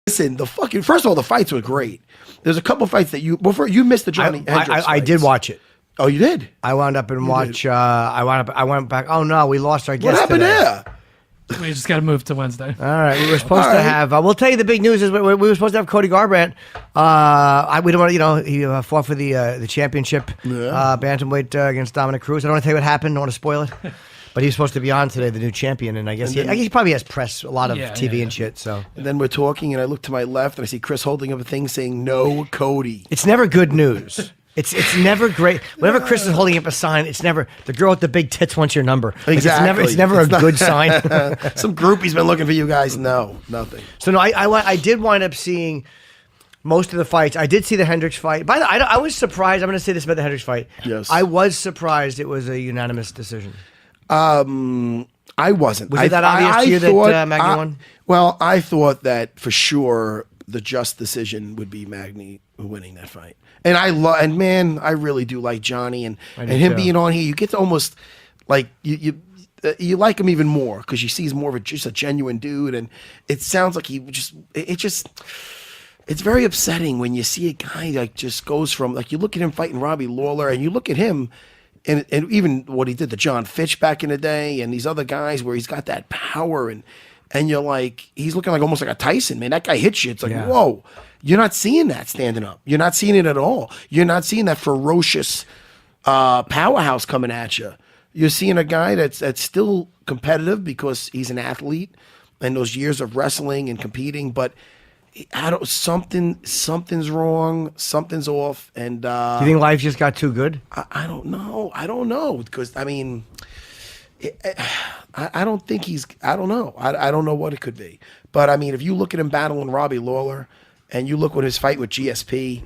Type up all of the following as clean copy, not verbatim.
Listen, first of all, the fights were great. There's a couple fights that you missed the Johnny Hendricks I did watch it. Oh, you did? I wound up and watch. I went back. Oh no, we lost our guest. What happened today. there? We just got to move to Wednesday. All right, we were supposed to have. We'll tell you the big news is we were supposed to have Cody Garbrandt. We don't want to. He fought for the championship bantamweight against Dominic Cruz. I don't want to tell you what happened. I don't want to spoil it. But he was supposed to be on today, the new champion, and I guess he probably has press, a lot of TV and shit. So and then we're talking, and I look to my left, and I see Chris holding up a thing saying "No, Cody." It's never good news. It's never great. Whenever Chris is holding up a sign, it's never the girl with the big tits wants your number. Exactly. It's never a good sign. Some groupie's been looking for you guys. No, nothing. So no, I did wind up seeing most of the fights. I did see the Hendricks fight. By the way, I was surprised. I'm going to say this about the Hendricks fight. Yes. I was surprised it was a unanimous decision. I wasn't. Was it that obvious to you that Magny won? Well, I thought that for sure the just decision would be Magny winning that fight. And I really do like Johnny and him being on here. You get to almost like you like him even more because you see he's more of just a genuine dude, and it sounds like it's very upsetting when you see a guy like just goes from like you look at him fighting Robbie Lawler and you look at him and even what he did to John Fitch back in the day and these other guys where he's got that power and you're like he's looking like almost like a Tyson, man. That guy hits you. It's like whoa. You're not seeing that standing up. You're not seeing it at all. You're not seeing that ferocious powerhouse coming at you. You're seeing a guy that's still competitive because he's an athlete and those years of wrestling and competing. But something's wrong. Something's off. And do you think life just got too good? I don't know. I don't know because I mean, I don't think he's. I don't know. I don't know what it could be. But I mean, if you look at him battling Robbie Lawler. And you look at his fight with GSP,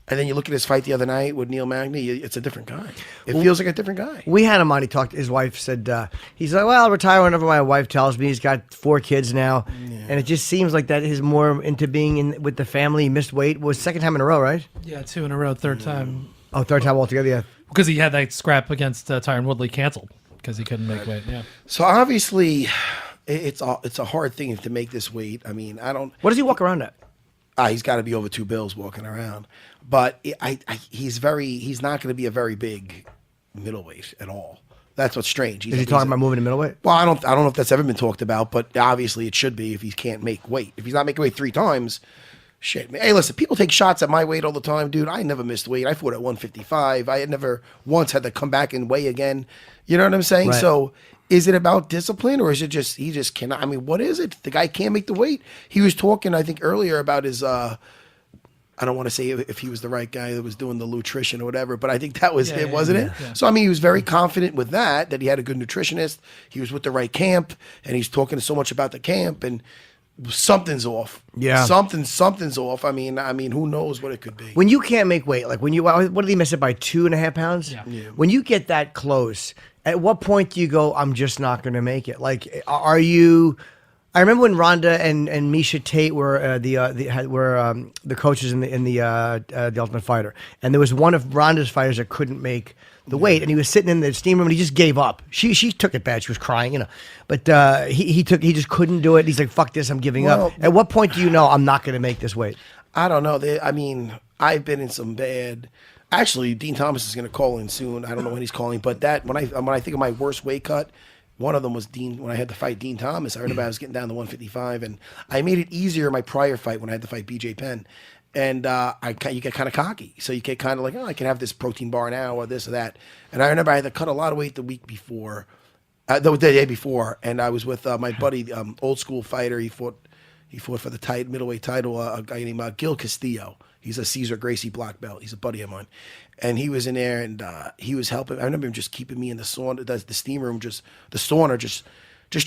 and then you look at his fight the other night with Neil Magny, it's a different guy. It feels like a different guy. We had him on. He talked. His wife said, he's like, well, I'll retire whenever my wife tells me. He's got 4 kids now. Yeah. And it just seems like that is more into being with the family. He missed weight. Was second time in a row, right? Yeah, 2 in a row, third time. Oh, third time altogether, yeah. Because he had that scrap against Tyron Woodley canceled because he couldn't make weight, yeah. So obviously, it's a hard thing to make this weight. I mean, I don't... What does he walk around at? He's got to be over 2 bills walking around, but he's not going to be a very big middleweight at all. That's what's strange. Is he talking about moving to middleweight? Well, I don't know if that's ever been talked about, but obviously it should be if he can't make weight. If he's not making weight 3 times, shit. Man. Hey, listen, people take shots at my weight all the time, dude. I never missed weight. I fought at 155. I had never once had to come back and weigh again. You know what I'm saying? Right. So. Is it about discipline or is it just he just cannot? I mean, what is it? The guy can't make the weight. He was talking, I think, earlier about his. I don't want to say if he was the right guy that was doing the nutrition or whatever, but I think that was it, wasn't it? Yeah. So I mean, he was very confident with that he had a good nutritionist. He was with the right camp, and he's talking so much about the camp, and something's off. Yeah, something's off. I mean, who knows what it could be? When you can't make weight, like when you what did he miss it by 2.5 pounds? Yeah. When you get that close. At what point do you go, I'm just not going to make it? Like, are you... I remember when Ronda and Misha Tate were the coaches in the Ultimate Fighter, and there was one of Ronda's fighters that couldn't make the weight, and he was sitting in the steam room and he just gave up. She took it bad. She was crying, you know, but he just couldn't do it. He's like, fuck this, I'm giving up. At what point do you know I'm not going to make this weight? I don't know. I mean, I've been in some bad. Actually, Dean Thomas is going to call in soon. I don't know when he's calling, but that when I think of my worst weight cut, one of them was Dean when I had to fight Dean Thomas. I remember I was getting down to 155, and I made it easier in my prior fight when I had to fight BJ Penn. And you get kind of cocky, so you get kind of like, oh, I can have this protein bar now or this or that. And I remember I had to cut a lot of weight the week before, the day before, and I was with my buddy, old school fighter. He fought for the middleweight title, a guy named Gil Castillo. He's a Cesar Gracie black belt. He's a buddy of mine. And he was in there, and he was helping. I remember him just keeping me in the sauna, the steam room, the sauna, just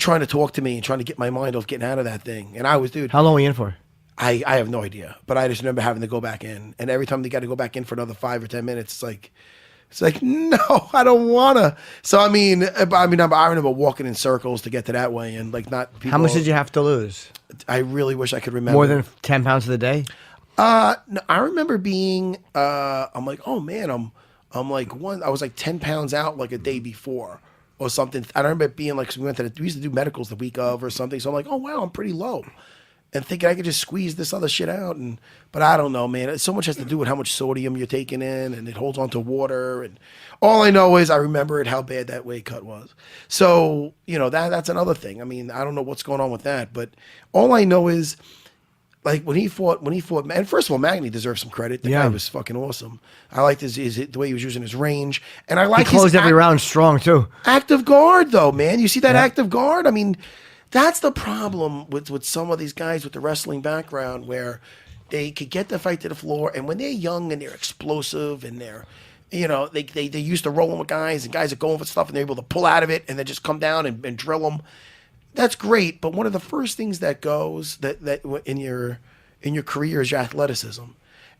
trying to talk to me and trying to get my mind off getting out of that thing. And I was, dude. How long were you in for? I have no idea. But I just remember having to go back in. And every time they got to go back in for another 5 or 10 minutes, it's like, no, I don't want to. So, I remember walking in circles to get to that way. And not people. How much did you have to lose? I really wish I could remember. More than 10 pounds of the day? No, I remember being, I'm like, oh man, I was like 10 pounds out like a day before or something. I remember it being like, we used to do medicals the week of or something. So I'm like, oh wow, I'm pretty low. and thinking I could just squeeze this other shit out. But I don't know, man. So much has to do with how much sodium you're taking in, and it holds on to water. And all I know is I remember it how bad that weight cut was. So that's another thing. I mean, I don't know what's going on with that, but all I know is like when he fought. And first of all, Magny deserves some credit. The guy was fucking awesome. I liked his the way he was using his range, and I like he closed every round strong too. Active guard though, man. You see that active guard? I mean. That's the problem with some of these guys with the wrestling background where they could get the fight to the floor, and when they're young and they're explosive and they're, they used to rolling with guys, and guys are going for stuff and they're able to pull out of it and then just come down and drill them. That's great, but one of the first things that goes that in your career is your athleticism.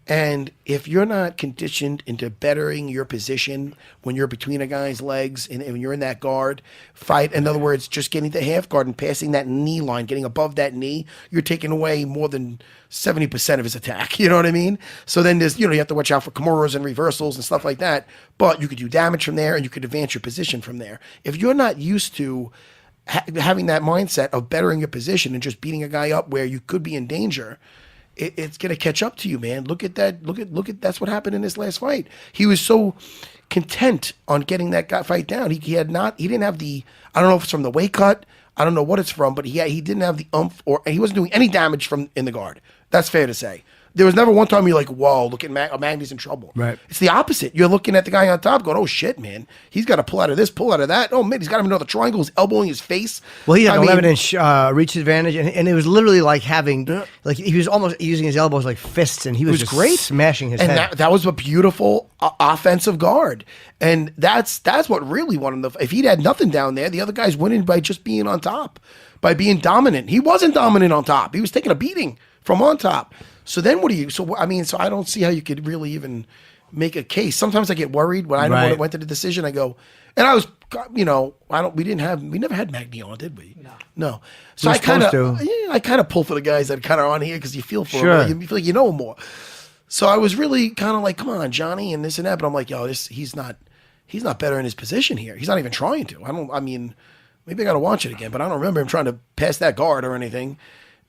And if you're not conditioned into bettering your position when you're between a guy's legs and when you're in that guard fight, in other words, just getting the half guard and passing that knee line, getting above that knee, you're taking away more than 70% of his attack. You know what I mean? So then there's, you have to watch out for kimuras and reversals and stuff like that. But you could do damage from there and you could advance your position from there. If you're not used to having that mindset of bettering your position and just beating a guy up where you could be in danger, it's gonna catch up to you, man. Look at that. Look at that's what happened in this last fight. He was so content on getting that fight down. He didn't have the, I don't know if it's from the weight cut, I don't know what it's from, but he didn't have the oomph, and he wasn't doing any damage from in the guard. That's fair to say. There was never one time you're like, whoa, look at Magny's in trouble. Right. It's the opposite. You're looking at the guy on top going, oh, shit, man. He's got to pull out of this, pull out of that. Oh, man, he's got him another triangle. He's elbowing his face. Well, he had an 11-inch reach advantage, and it was literally like having, like he was almost using his elbows like fists, and he was just great. smashing his head. And that was a beautiful offensive guard. And that's what really won him. If he'd had nothing down there, the other guy's winning by just being on top, by being dominant. He wasn't dominant on top. He was taking a beating from on top. So then what do you, so I don't see how you could really even make a case. Sometimes I get worried when when it went to the decision, I go, and I was, we never had Magny on, did we? No. So I kind of pull for the guys that are kind of on here because you feel for them. You feel like you know them more. So I was really kind of like, come on, Johnny, and this and that. But I'm like, yo, he's not better in his position here. He's not even trying to. Maybe I got to watch it again, but I don't remember him trying to pass that guard or anything.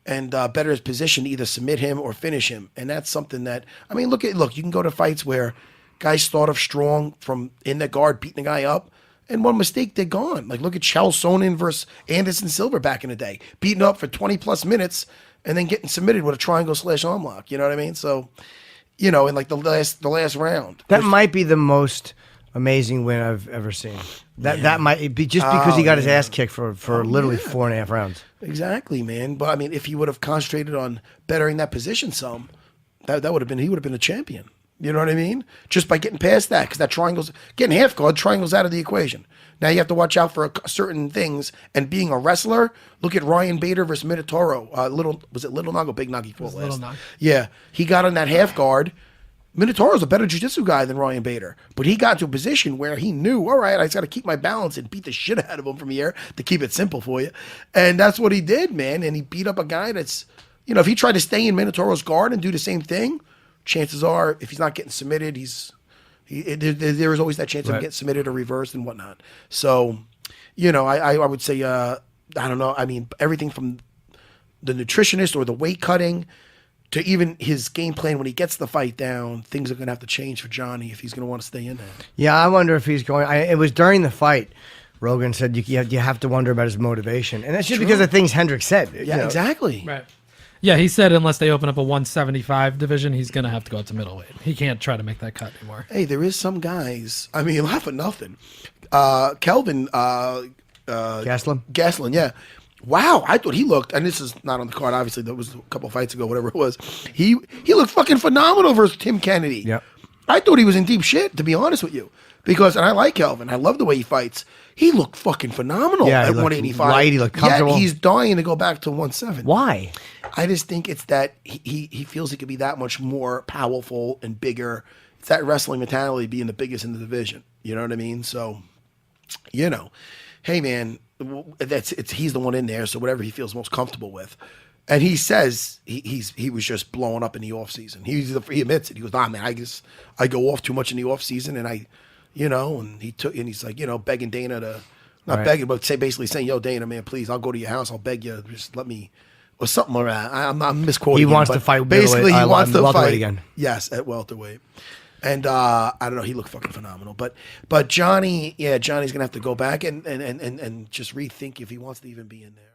And better his position to either submit him or finish him. And that's something that, look, you can go to fights where guys start off strong from in the guard, beating the guy up, and one mistake, they're gone. Like, look at Chael Sonnen versus Anderson Silva back in the day, beating up for 20-plus minutes and then getting submitted with a triangle/arm lock. You know what I mean? So, in like the last round. That might be the most amazing win I've ever seen. That might be just because he got his ass kicked for literally 4.5 rounds. Exactly, man. But if he would have concentrated on bettering that position some, he would have been a champion. You know what I mean? Just by getting past that, because that getting half guard, triangle's out of the equation. Now you have to watch out for certain things. And being a wrestler, look at Ryan Bader versus Minotauro. Was it Little Nog or Big Nog he fought last? Little Nog. Yeah, he got on that half guard. Minotauro's a better jiu-jitsu guy than Ryan Bader, but he got to a position where he knew, all right, I just got to keep my balance and beat the shit out of him from here to keep it simple for you. And that's what he did, man. And he beat up a guy that's, if he tried to stay in Minotauro's guard and do the same thing, chances are, if he's not getting submitted, there is always that chance of getting submitted or reversed and whatnot. So, I would say, I don't know. Everything from the nutritionist or the weight cutting to even his game plan when he gets the fight down, things are going to have to change for Johnny if he's going to want to stay in there. Yeah, I wonder if he's going. It was during the fight, Rogan said you have to wonder about his motivation. And that's just because of things Hendricks said. Yeah, exactly. Right. Yeah, he said unless they open up a 175 division, he's going to have to go up to middleweight. He can't try to make that cut anymore. Hey, there is some guys, not for nothing. Kelvin Gastelum, yeah. Wow, I thought he looked, and this is not on the card, obviously, that was a couple of fights ago, whatever it was. He looked fucking phenomenal versus Tim Kennedy. Yeah. I thought he was in deep shit, to be honest with you. And I like Kelvin. I love the way he fights. He looked fucking phenomenal at 185. Light, he looked comfortable. Yet he's dying to go back to 170. Why? I just think it's that he feels he could be that much more powerful and bigger. It's that wrestling mentality, being the biggest in the division. You know what I mean? So, hey, man, he's the one in there, so whatever he feels most comfortable with. And he says he was just blowing up in the off season. He admits it. He goes, nah, man, I go off too much in the off season, and and he's like, begging Dana to not begging, but basically saying, yo, Dana, man, please, I'll go to your house, I'll beg you, just let me or something around. I'm misquoting. He him, wants but to fight Basically, he wants to welterweight fight again. Yes, at welterweight. And I don't know, he looked fucking phenomenal. But Johnny's gonna have to go back and just rethink if he wants to even be in there.